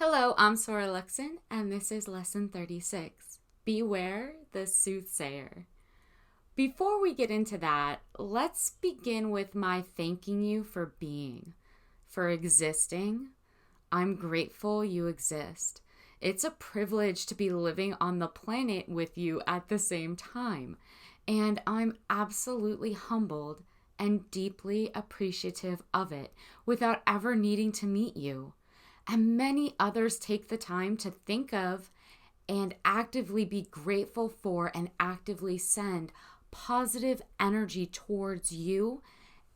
Hello, I'm Sora Luxon, and this is Lesson 36. Beware the Soothsayer. Before we get into that, let's begin with my thanking you for being, for existing. I'm grateful you exist. It's a privilege to be living on the planet with you at the same time, and I'm absolutely humbled and deeply appreciative of it without ever needing to meet you. And many others take the time to think of and actively be grateful for and actively send positive energy towards you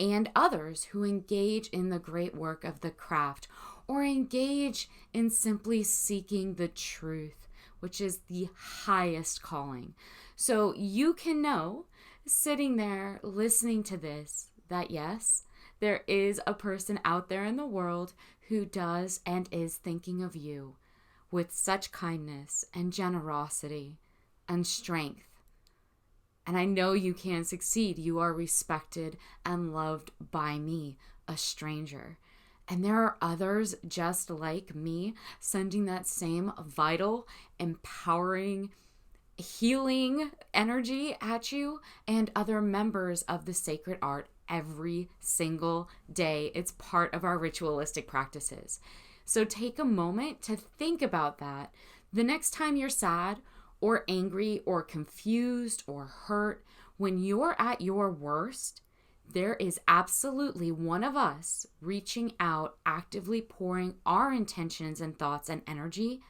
and others who engage in the great work of the craft or engage in simply seeking the truth, which is the highest calling. So you can know, sitting there listening to this, that yes, there is a person out there in the world who does and is thinking of you with such kindness and generosity and strength. And I know you can succeed. You are respected and loved by me, a stranger. And there are others just like me sending that same vital, empowering, healing energy at you and other members of the sacred art every single day. It's part of our ritualistic practices. So take a moment to think about that. The next time you're sad or angry or confused or hurt, when you're at your worst, there is absolutely one of us reaching out, actively pouring our intentions and thoughts and energy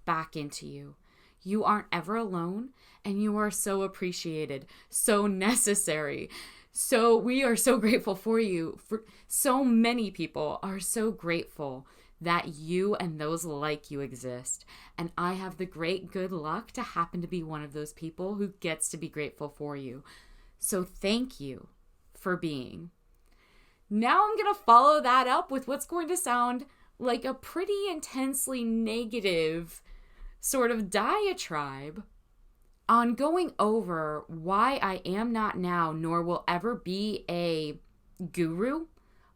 back into you. You aren't ever alone, and you are so appreciated, so necessary. So we are so grateful for you. For so many people are so grateful that you and those like you exist. And I have the great good luck to happen to be one of those people who gets to be grateful for you. So thank you for being. Now I'm going to follow that up with what's going to sound like a pretty intensely negative sort of diatribe on going over why I am not now nor will ever be a guru,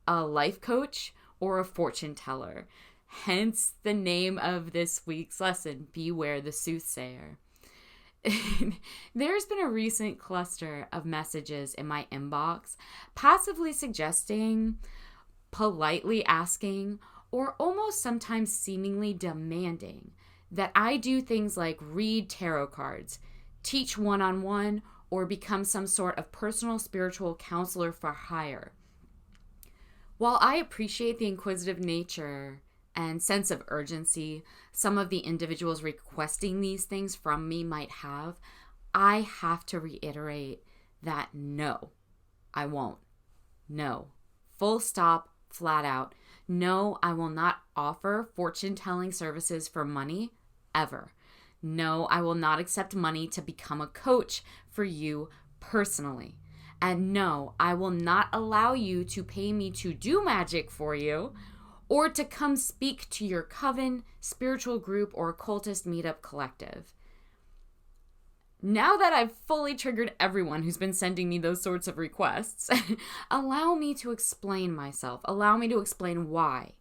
a life coach, or a fortune teller. Hence the name of this week's lesson, Beware the Soothsayer. There's been a recent cluster of messages in my inbox passively suggesting, politely asking, or almost sometimes seemingly demanding that I do things like read tarot cards, teach one-on-one, or become some sort of personal spiritual counselor for hire. While I appreciate the inquisitive nature and sense of urgency some of the individuals requesting these things from me might have, I have to reiterate that no, I won't. No. Full stop, flat out. No, I will not offer fortune-telling services for money, ever. No, I will not accept money to become a coach for you personally. And no, I will not allow you to pay me to do magic for you or to come speak to your coven, spiritual group, or occultist meetup collective. Now that I've fully triggered everyone who's been sending me those sorts of requests, allow me to explain myself. Allow me to explain why.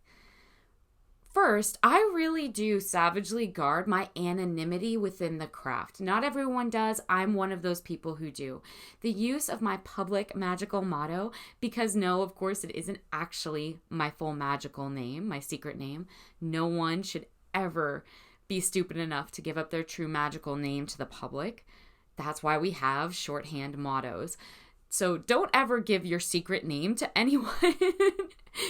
First, I really do savagely guard my anonymity within the craft. Not everyone does. I'm one of those people who do. The use of my public magical motto, because no, of course, it isn't actually my full magical name, my secret name. No one should ever be stupid enough to give up their true magical name to the public. That's why we have shorthand mottos. So don't ever give your secret name to anyone.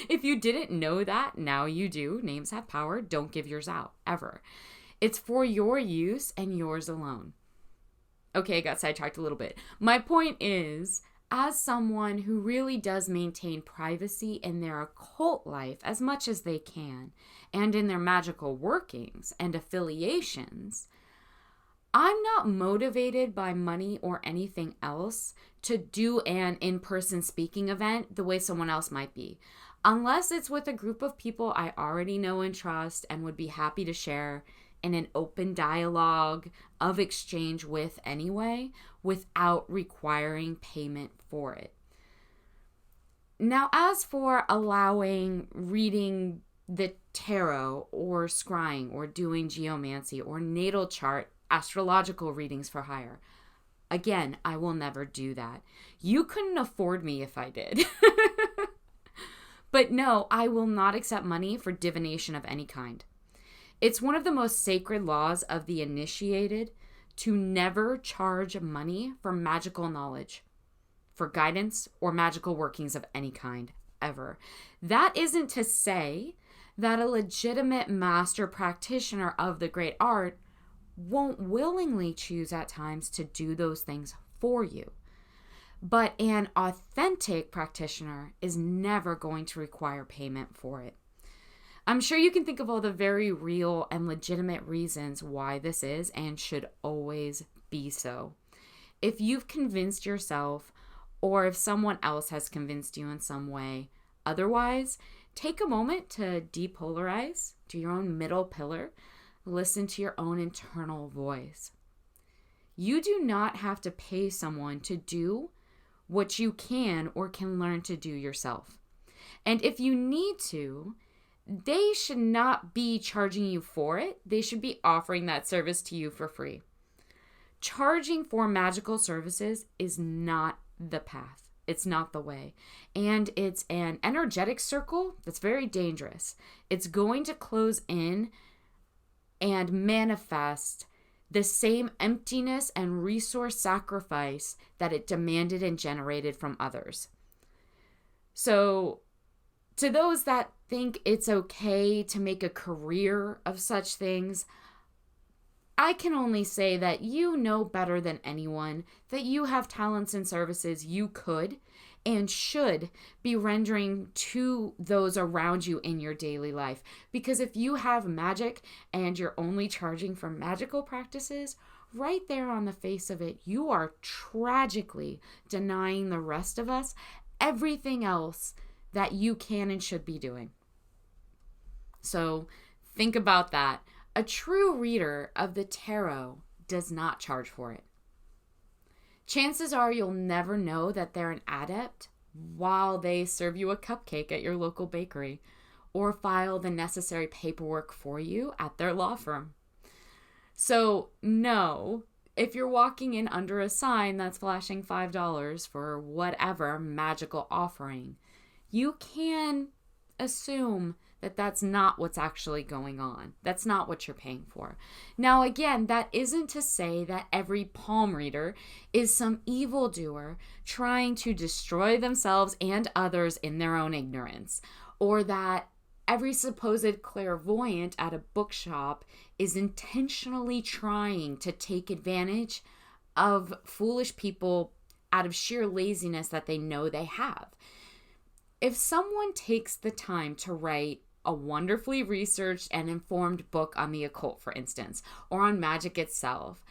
If you didn't know that, now you do. Names have power. Don't give yours out, ever. It's for your use and yours alone. Okay, I got sidetracked a little bit. My point is, as someone who really does maintain privacy in their occult life as much as they can, and in their magical workings and affiliations, I'm not motivated by money or anything else to do an in-person speaking event the way someone else might be. Unless it's with a group of people I already know and trust and would be happy to share in an open dialogue of exchange with anyway, without requiring payment for it. Now, as for allowing reading the tarot or scrying or doing geomancy or natal chart astrological readings for hire. Again, I will never do that. You couldn't afford me if I did. But no, I will not accept money for divination of any kind. It's one of the most sacred laws of the initiated to never charge money for magical knowledge, for guidance, or magical workings of any kind, ever. That isn't to say that a legitimate master practitioner of the great art won't willingly choose at times to do those things for you. But an authentic practitioner is never going to require payment for it. I'm sure you can think of all the very real and legitimate reasons why this is and should always be so. If you've convinced yourself, or if someone else has convinced you in some way otherwise, take a moment to depolarize to your own middle pillar. Listen to your own internal voice. You do not have to pay someone to do what you can or can learn to do yourself. And if you need to, they should not be charging you for it. They should be offering that service to you for free. Charging for magical services is not the path. It's not the way. And it's an energetic circle that's very dangerous. It's going to close in and manifest the same emptiness and resource sacrifice that it demanded and generated from others. So, to those that think it's okay to make a career of such things, I can only say that you know better than anyone that you have talents and services you could and should be rendering to those around you in your daily life. Because if you have magic and you're only charging for magical practices, right there on the face of it, you are tragically denying the rest of us everything else that you can and should be doing. So think about that. A true reader of the tarot does not charge for it. Chances are you'll never know that they're an adept while they serve you a cupcake at your local bakery or file the necessary paperwork for you at their law firm. So, no, if you're walking in under a sign that's flashing $5 for whatever magical offering, you can assume that that's not what's actually going on. That's not what you're paying for. Now, again, that isn't to say that every palm reader is some evildoer trying to destroy themselves and others in their own ignorance, or that every supposed clairvoyant at a bookshop is intentionally trying to take advantage of foolish people out of sheer laziness that they know they have. If someone takes the time to write a wonderfully researched and informed book on the occult, for instance, or on magic itself,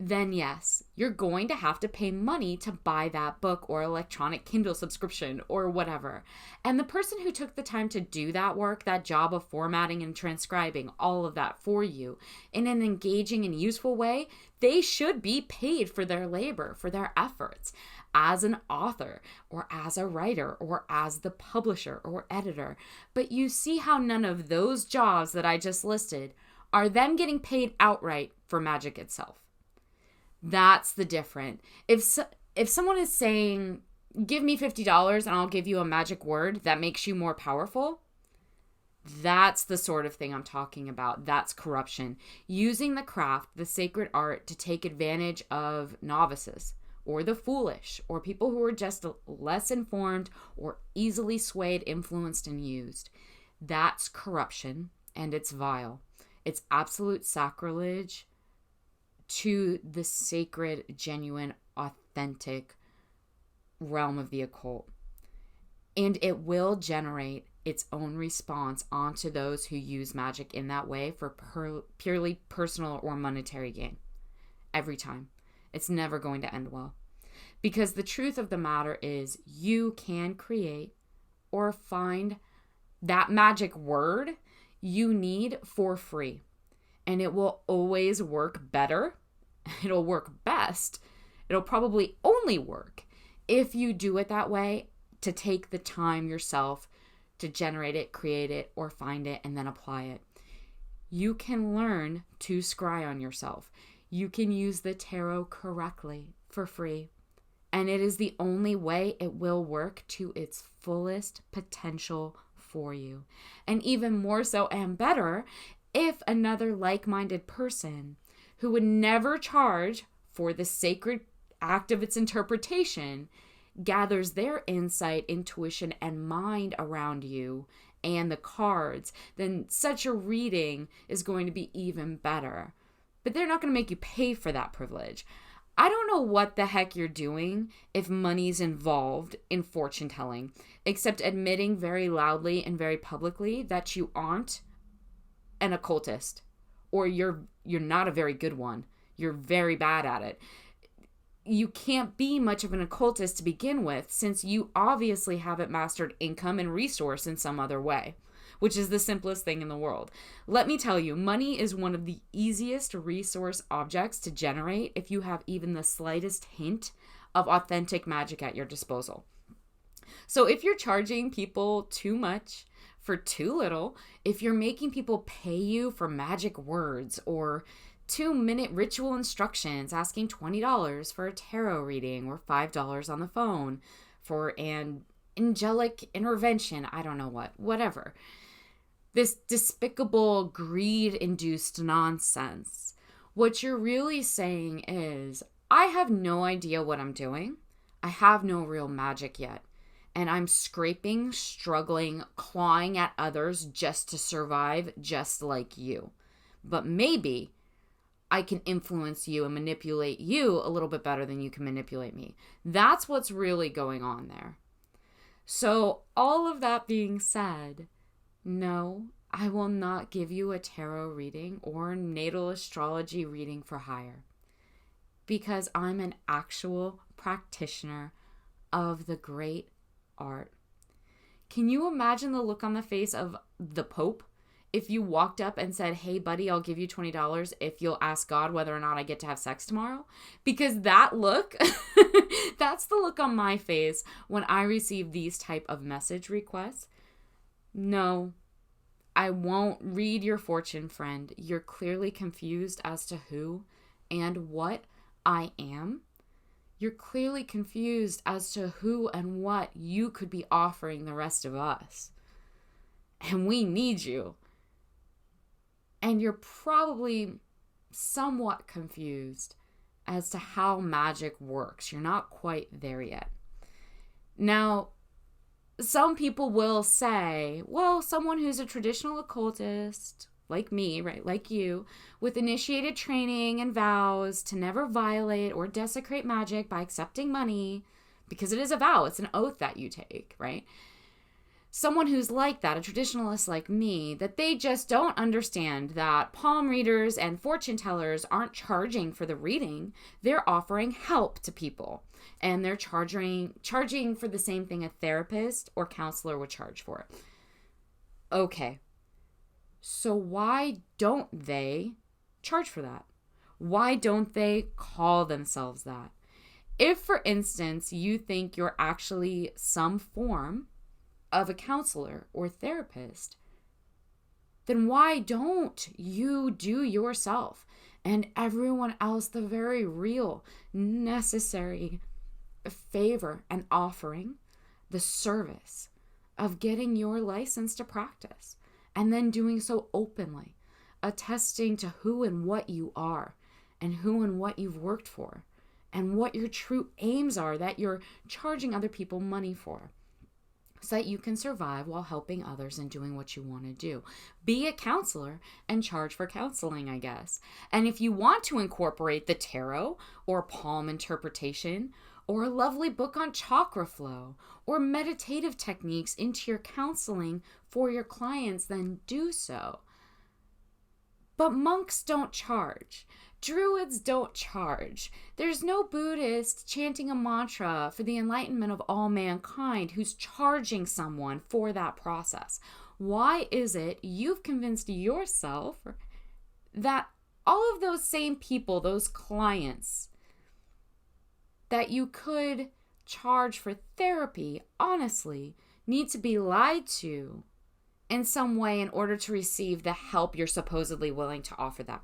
then yes, you're going to have to pay money to buy that book or electronic Kindle subscription or whatever. And the person who took the time to do that work, that job of formatting and transcribing all of that for you in an engaging and useful way, they should be paid for their labor, for their efforts as an author or as a writer or as the publisher or editor. But you see how none of those jobs that I just listed are then getting paid outright for magic itself. That's the difference. If someone is saying, give me $50 and I'll give you a magic word that makes you more powerful, that's the sort of thing I'm talking about. That's corruption. Using the craft, the sacred art, to take advantage of novices or the foolish or people who are just less informed or easily swayed, influenced, and used. That's corruption, and it's vile. It's absolute sacrilege to the sacred, genuine, authentic realm of the occult. And it will generate its own response onto those who use magic in that way for purely personal or monetary gain. Every time. It's never going to end well. Because the truth of the matter is you can create or find that magic word you need for free. And it will always work better. It'll work best. It'll probably only work if you do it that way, to take the time yourself to generate it, create it, or find it and then apply it. You can learn to scry on yourself. You can use the tarot correctly for free. And it is the only way it will work to its fullest potential for you. And even more so and better, if another like-minded person who would never charge for the sacred act of its interpretation gathers their insight, intuition, and mind around you and the cards, then such a reading is going to be even better. But they're not going to make you pay for that privilege. I don't know what the heck you're doing if money's involved in fortune telling, except admitting very loudly and very publicly that you aren't an occultist, or you're not a very good one. You're very bad at it. You can't be much of an occultist to begin with, since you obviously haven't mastered income and resource in some other way, which is the simplest thing in the world. Let me tell you, money is one of the easiest resource objects to generate if you have even the slightest hint of authentic magic at your disposal. So if you're charging people too much for too little, if you're making people pay you for magic words or 2-minute ritual instructions, asking $20 for a tarot reading or $5 on the phone for an angelic intervention, I don't know whatever. This despicable greed-induced nonsense. What you're really saying is, I have no idea what I'm doing. I have no real magic yet. And I'm scraping, struggling, clawing at others just to survive, just like you. But maybe I can influence you and manipulate you a little bit better than you can manipulate me. That's what's really going on there. So all of that being said, no, I will not give you a tarot reading or natal astrology reading for hire, because I'm an actual practitioner of the great art. Can you imagine the look on the face of the Pope if you walked up and said, hey buddy, I'll give you $20 if you'll ask God whether or not I get to have sex tomorrow? Because that look, that's the look on my face when I receive these type of message requests. No, I won't read your fortune, friend. You're clearly confused as to who and what I am. You're clearly confused as to who and what you could be offering the rest of us. And we need you. And you're probably somewhat confused as to how magic works. You're not quite there yet. Now, some people will say, well, someone who's a traditional occultist, like me, right, like you, with initiated training and vows to never violate or desecrate magic by accepting money, because it is a vow, it's an oath that you take, right? Someone who's like that, a traditionalist like me, that they just don't understand that palm readers and fortune tellers aren't charging for the reading. They're offering help to people, and they're charging for the same thing a therapist or counselor would charge for. Okay, so why don't they charge for that? Why don't they call themselves that? If, for instance, you think you're actually some form of a counselor or therapist, then why don't you do yourself and everyone else the very real, necessary favor and offering the service of getting your license to practice, and then doing so openly, attesting to who and what you are and who and what you've worked for and what your true aims are that you're charging other people money for, so that you can survive while helping others and doing what you want to do. Be a counselor and charge for counseling, I guess. And if you want to incorporate the tarot or palm interpretation or a lovely book on chakra flow or meditative techniques into your counseling for your clients, then do so. But monks don't charge. Druids don't charge. There's no Buddhist chanting a mantra for the enlightenment of all mankind who's charging someone for that process. Why is it you've convinced yourself that all of those same people, those clients, that you could charge for therapy, honestly, need to be lied to in some way in order to receive the help you're supposedly willing to offer them.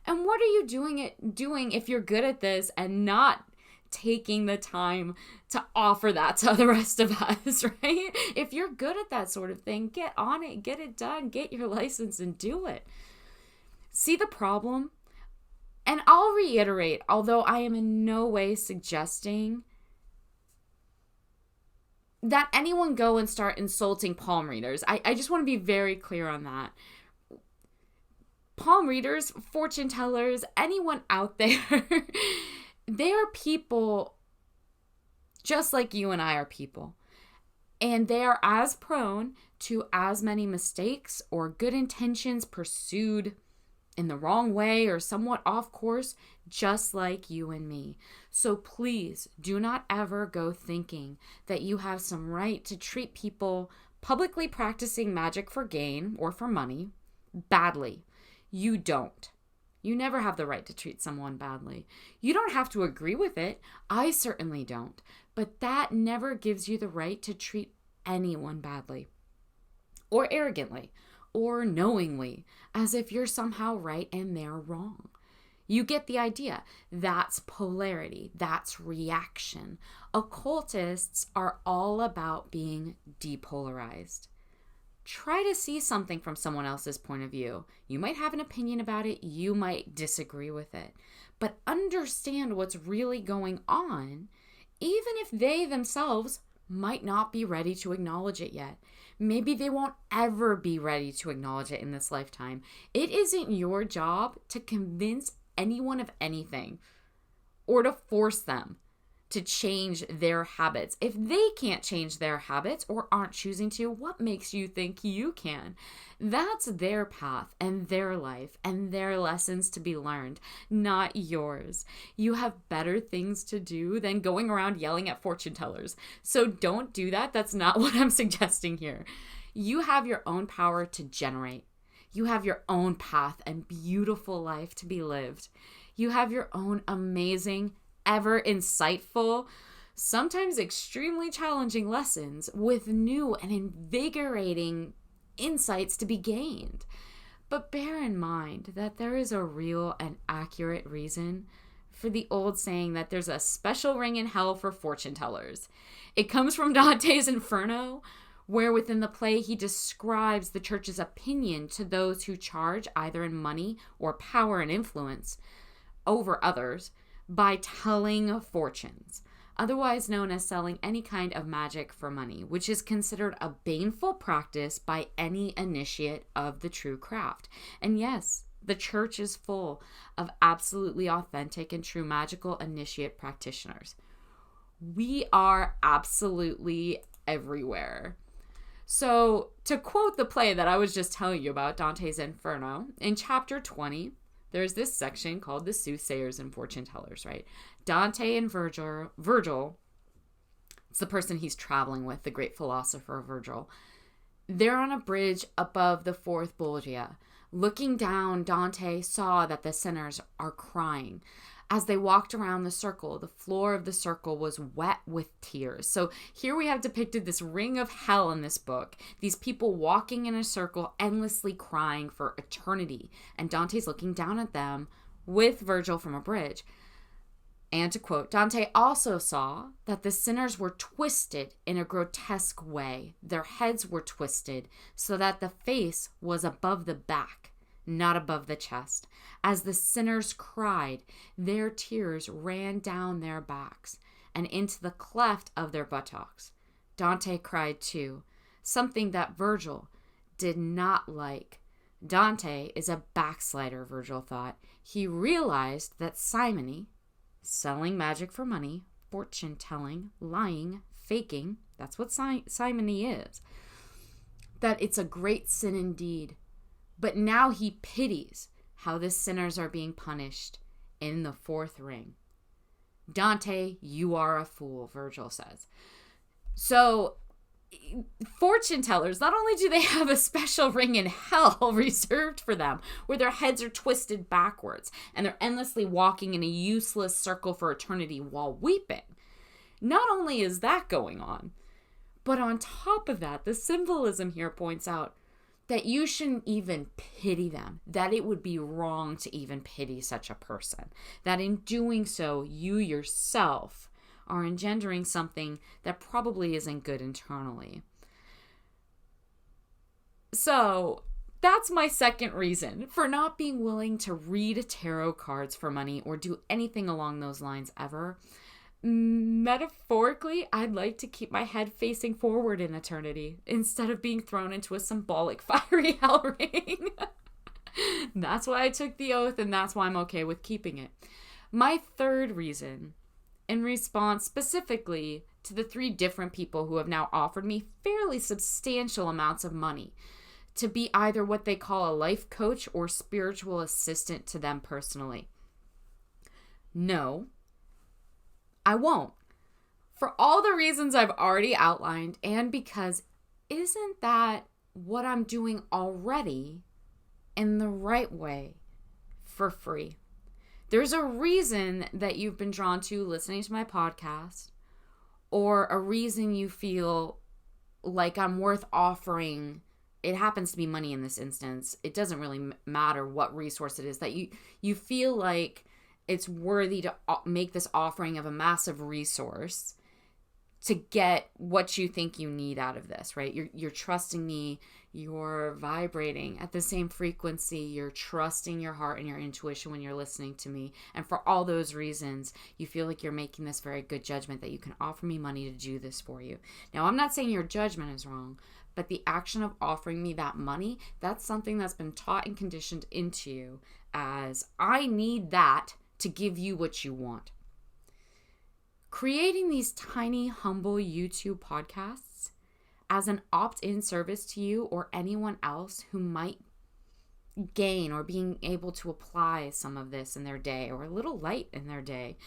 And what are you doing if you're good at this and not taking the time to offer that to the rest of us, right? If you're good at that sort of thing, get on it, get it done, get your license and do it. See the problem? And I'll reiterate, although I am in no way suggesting that anyone go and start insulting palm readers. I just want to be very clear on that. Palm readers, fortune tellers, anyone out there, they are people just like you and I are people. And they are as prone to as many mistakes or good intentions pursued in the wrong way or somewhat off course, just like you and me. So please do not ever go thinking that you have some right to treat people publicly practicing magic for gain or for money badly. You don't. You never have the right to treat someone badly. You don't have to agree with it. I certainly don't. But that never gives you the right to treat anyone badly or arrogantly or knowingly as if you're somehow right and they're wrong. You get the idea. That's polarity. That's reaction. Occultists are all about being depolarized. Try to see something from someone else's point of view. You might have an opinion about it. You might disagree with it. But understand what's really going on, even if they themselves might not be ready to acknowledge it yet. Maybe they won't ever be ready to acknowledge it in this lifetime. It isn't your job to convince anyone of anything or to force them to change their habits. If they can't change their habits or aren't choosing to, what makes you think you can? That's their path and their life and their lessons to be learned, not yours. You have better things to do than going around yelling at fortune tellers. So don't do that. That's not what I'm suggesting here. You have your own power to generate. You have your own path and beautiful life to be lived. You have your own amazing, ever insightful, sometimes extremely challenging lessons with new and invigorating insights to be gained. But bear in mind that there is a real and accurate reason for the old saying that there's a special ring in hell for fortune tellers. It comes from Dante's Inferno, where within the play he describes the church's opinion to those who charge either in money or power and influence over others by telling fortunes, otherwise known as selling any kind of magic for money, which is considered a baneful practice by any initiate of the true craft. And yes, the church is full of absolutely authentic and true magical initiate practitioners. We are absolutely everywhere. So, to quote the play that I was just telling you about, Dante's Inferno, in chapter 20, there's this section called the Soothsayers and Fortune Tellers, right? Dante and Virgil, it's the person he's traveling with, the great philosopher Virgil. They're on a bridge above the fourth Bolgia. Looking down, Dante saw that the sinners are crying. As they walked around the circle, the floor of the circle was wet with tears. So here we have depicted this ring of hell in this book. These people walking in a circle, endlessly crying for eternity. And Dante's looking down at them with Virgil from a bridge. And to quote, Dante also saw that the sinners were twisted in a grotesque way. Their heads were twisted so that the face was above the back, not above the chest. As the sinners cried, their tears ran down their backs and into the cleft of their buttocks. Dante cried too, something that Virgil did not like. Dante is a backslider, Virgil thought. He realized that simony, selling magic for money, fortune-telling, lying, faking, that's what simony is, that it's a great sin indeed. But now he pities how the sinners are being punished in the fourth ring. Dante, you are a fool, Virgil says. So, fortune tellers, not only do they have a special ring in hell reserved for them, where their heads are twisted backwards, and they're endlessly walking in a useless circle for eternity while weeping. Not only is that going on, But on top of that, the symbolism here points out that you shouldn't even pity them, that it would be wrong to even pity such a person, that in doing so, you yourself are engendering something that probably isn't good internally. So that's my second reason for not being willing to read tarot cards for money or do anything along those lines ever. Metaphorically, I'd like to keep my head facing forward in eternity instead of being thrown into a symbolic fiery hell ring. That's why I took the oath, and that's why I'm okay with keeping it. My third reason, in response specifically to the 3 different people who have now offered me fairly substantial amounts of money to be either what they call a life coach or spiritual assistant to them personally. No, I won't. For all the reasons I've already outlined, and because isn't that what I'm doing already in the right way for free? There's a reason that you've been drawn to listening to my podcast, or a reason you feel like I'm worth offering. It happens to be money in this instance. It doesn't really matter what resource it is that you feel like it's worthy to make this offering of a massive resource to get what you think you need out of this, right? You're trusting me, you're vibrating at the same frequency, you're trusting your heart and your intuition when you're listening to me. And for all those reasons, you feel like you're making this very good judgment that you can offer me money to do this for you. Now, I'm not saying your judgment is wrong, but the action of offering me that money, that's something that's been taught and conditioned into you as, I need that to give you what you want. Creating these tiny, humble YouTube podcasts as an opt-in service to you or anyone else who might gain or being able to apply some of this in their day, or a little light in their day,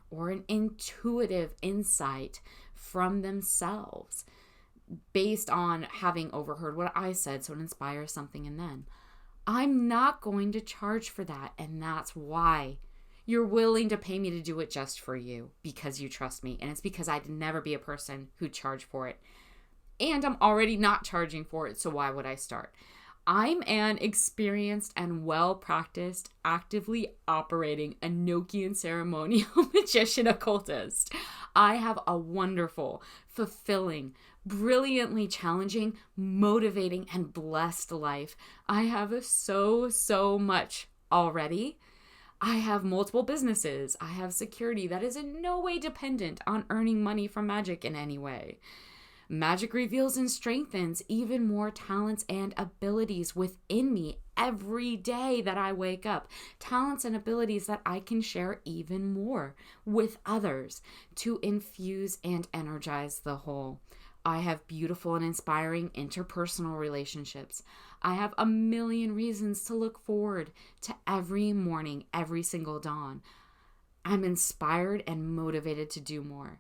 or an intuitive insight from themselves based on having overheard what I said, so it inspires something in them. I'm not going to charge for that, and that's why you're willing to pay me to do it just for you, because you trust me. And it's because I'd never be a person who'd charge for it. And I'm already not charging for it, so why would I start? I'm an experienced and well-practiced, actively operating Enochian ceremonial magician occultist. I have a wonderful, fulfilling, brilliantly challenging, motivating, and blessed life. I have so much already. I have multiple businesses. I have security that is in no way dependent on earning money from magic in any way. Magic reveals and strengthens even more talents and abilities within me every day that I wake up. Talents and abilities that I can share even more with others to infuse and energize the whole. I have beautiful and inspiring interpersonal relationships. I have a million reasons to look forward to every morning, every single dawn. I'm inspired and motivated to do more.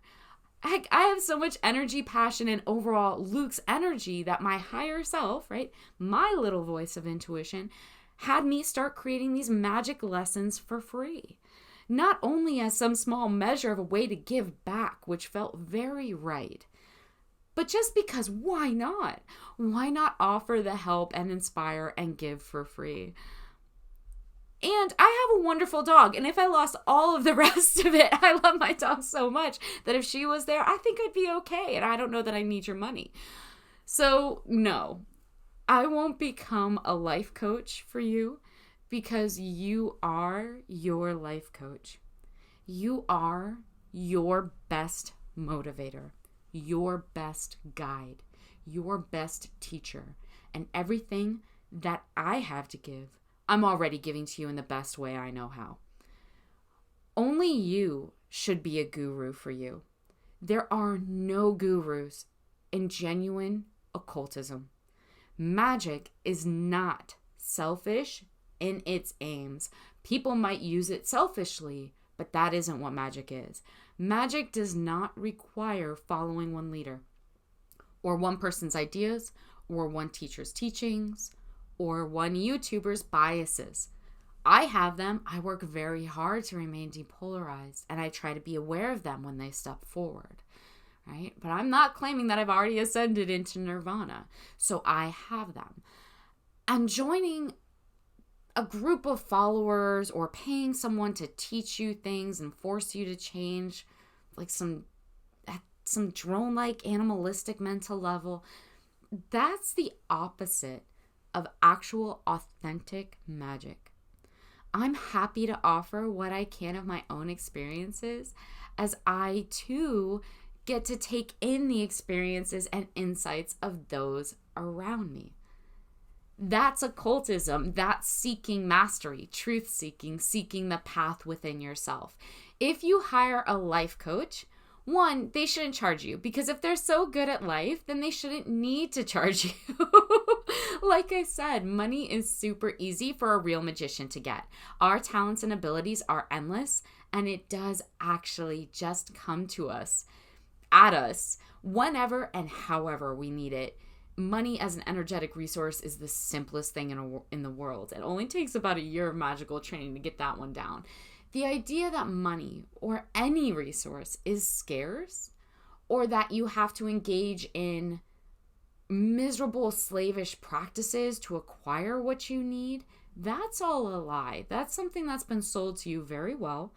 Heck, I have so much energy, passion, and overall Luke's energy that my higher self, right, my little voice of intuition, had me start creating these magic lessons for free. Not only as some small measure of a way to give back, which felt very right, but just because, why not? Why not offer the help and inspire and give for free? And I have a wonderful dog, and if I lost all of the rest of it, I love my dog so much that if she was there, I think I'd be okay, and I don't know that I need your money. So, no, I won't become a life coach for you, because you are your life coach. You are your best motivator, your best guide, your best teacher, and everything that I have to give, I'm already giving to you in the best way I know how. Only you should be a guru for you. There are no gurus in genuine occultism. Magic is not selfish in its aims. People might use it selfishly, but that isn't what magic is. Magic does not require following one leader, or one person's ideas, or one teacher's teachings, or one YouTuber's biases. I have them. I work very hard to remain depolarized, and I try to be aware of them when they step forward, right? But I'm not claiming that I've already ascended into nirvana. So I have them. And joining a group of followers or paying someone to teach you things and force you to change, like some drone-like animalistic mental level, that's the opposite of actual authentic magic. I'm happy to offer what I can of my own experiences, as I too get to take in the experiences and insights of those around me. That's occultism. That's seeking mastery, truth seeking, seeking the path within yourself. If you hire a life coach, one, they shouldn't charge you, because if they're so good at life, then they shouldn't need to charge you. Like I said, money is super easy for a real magician to get. Our talents and abilities are endless, and it does actually just come to us, at us, whenever and however we need it. Money as an energetic resource is the simplest thing in the world. It only takes about a year of magical training to get that one down. The idea that money or any resource is scarce, or that you have to engage in miserable slavish practices to acquire what you need, that's all a lie. That's something that's been sold to you very well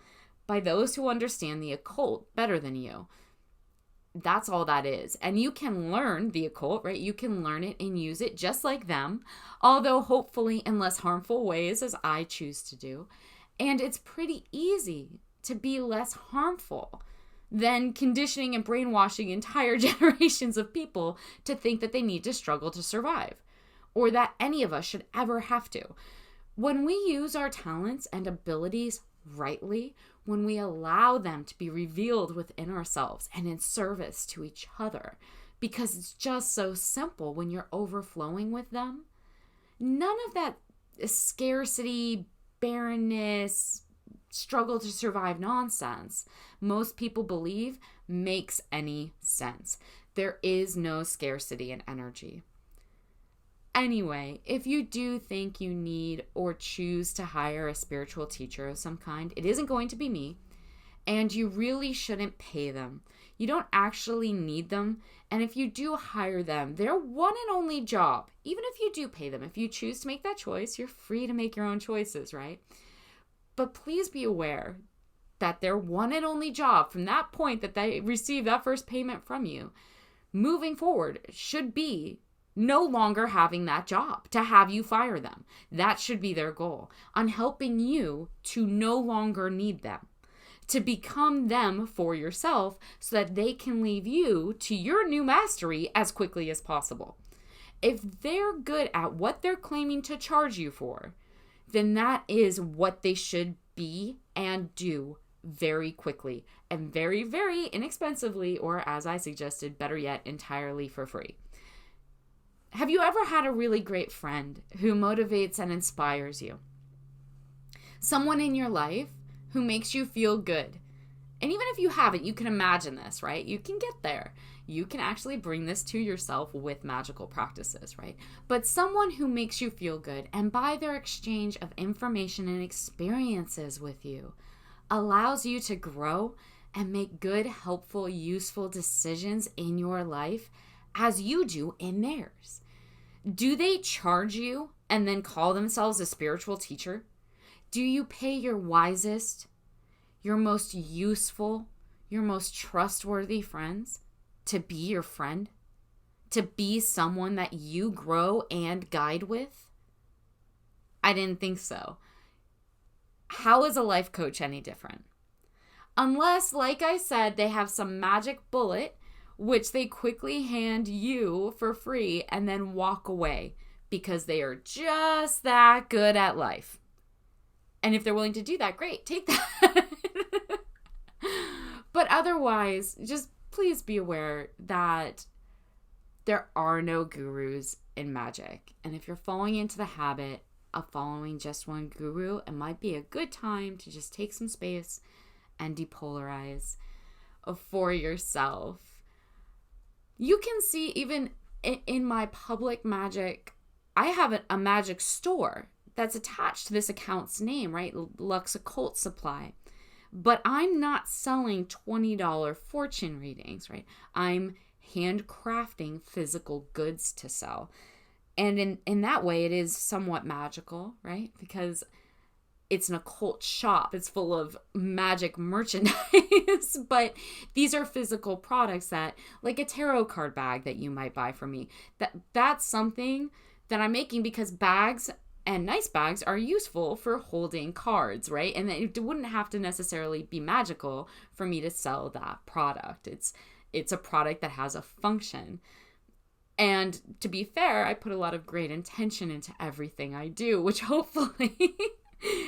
by those who understand the occult better than you. That's all that is. And you can learn the occult, right? You can learn it and use it just like them, although hopefully in less harmful ways, as I choose to do. And it's pretty easy to be less harmful than conditioning and brainwashing entire generations of people to think that they need to struggle to survive, or that any of us should ever have to. When we use our talents and abilities rightly, when we allow them to be revealed within ourselves and in service to each other, because it's just so simple when you're overflowing with them, none of that scarcity, barrenness, struggle to survive nonsense most people believe makes any sense. There is no scarcity in energy. Anyway, if you do think you need or choose to hire a spiritual teacher of some kind, it isn't going to be me, and you really shouldn't pay them. You don't actually need them, and if you do hire them, their one and only job, even if you do pay them, if you choose to make that choice, you're free to make your own choices, right? But please be aware that their one and only job from that point that they receive that first payment from you, moving forward, should be no longer having that job, to have you fire them. That should be their goal, on helping you to no longer need them, to become them for yourself so that they can leave you to your new mastery as quickly as possible. If they're good at what they're claiming to charge you for, then that is what they should be and do very quickly and very, very inexpensively, or as I suggested, better yet, entirely for free. Have you ever had a really great friend who motivates and inspires you? Someone in your life who makes you feel good. And even if you haven't, you can imagine this, right? You can get there. You can actually bring this to yourself with magical practices, right? But someone who makes you feel good, and by their exchange of information and experiences with you, allows you to grow and make good, helpful, useful decisions in your life as you do in theirs. Do they charge you and then call themselves a spiritual teacher? Do you pay your wisest, your most useful, your most trustworthy friends to be your friend? To be someone that you grow and guide with? I didn't think so. How is a life coach any different? Unless, like I said, they have some magic bullet which they quickly hand you for free and then walk away because they are just that good at life. And if they're willing to do that, great, take that. But otherwise, just please be aware that there are no gurus in magic. And if you're falling into the habit of following just one guru, it might be a good time to just take some space and depolarize for yourself. You can see even in my public magic, I have a magic store that's attached to this account's name, right? LuxOccultSupply. But I'm not selling $20 fortune readings, right? I'm handcrafting physical goods to sell. And in that way, it is somewhat magical, right? Because it's an occult shop. It's full of magic merchandise, but these are physical products that, like a tarot card bag that you might buy from me, that's something that I'm making because bags and nice bags are useful for holding cards, right? And it wouldn't have to necessarily be magical for me to sell that product. It's a product that has a function. And to be fair, I put a lot of great intention into everything I do, which hopefully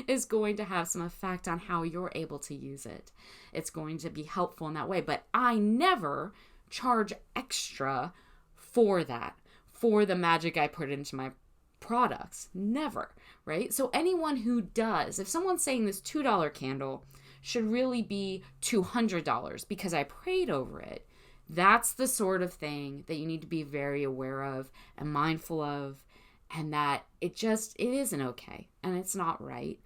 is going to have some effect on how you're able to use it. It's going to be helpful in that way. But I never charge extra for that, for the magic I put into my products. Never, right? So anyone who does, if someone's saying this $2 candle should really be $200 because I prayed over it, that's the sort of thing that you need to be very aware of and mindful of, and that it isn't okay and it's not right.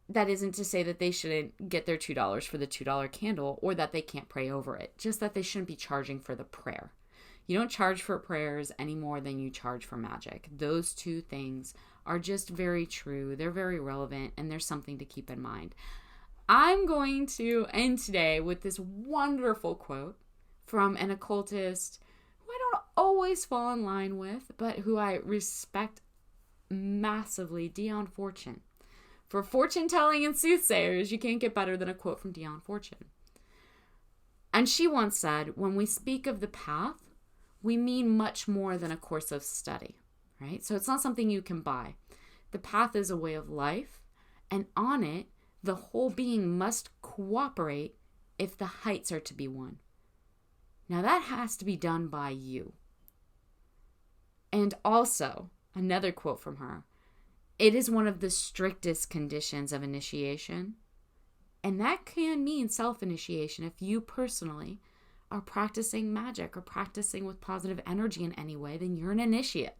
That isn't to say that they shouldn't get their $2 for the $2 candle or that they can't pray over it, just that they shouldn't be charging for the prayer. You don't charge for prayers any more than you charge for magic. Those two things are just very true. They're very relevant, and there's something to keep in mind. I'm going to end today with this wonderful quote from an occultist who I don't always fall in line with, but who I respect massively, Dion Fortune. For fortune telling and soothsayers, you can't get better than a quote from Dion Fortune. And she once said, when we speak of the path, we mean much more than a course of study, right? So it's not something you can buy. The path is a way of life, and on it, the whole being must cooperate if the heights are to be won. Now that has to be done by you. And also, another quote from her, it is one of the strictest conditions of initiation. And that can mean self-initiation if you personally are practicing magic or practicing with positive energy in any way, then you're an initiate.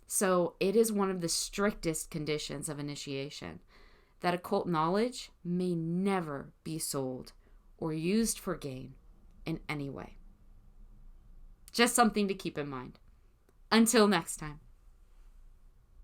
So it is one of the strictest conditions of initiation that occult knowledge may never be sold or used for gain in any way. Just something to keep in mind. Until next time.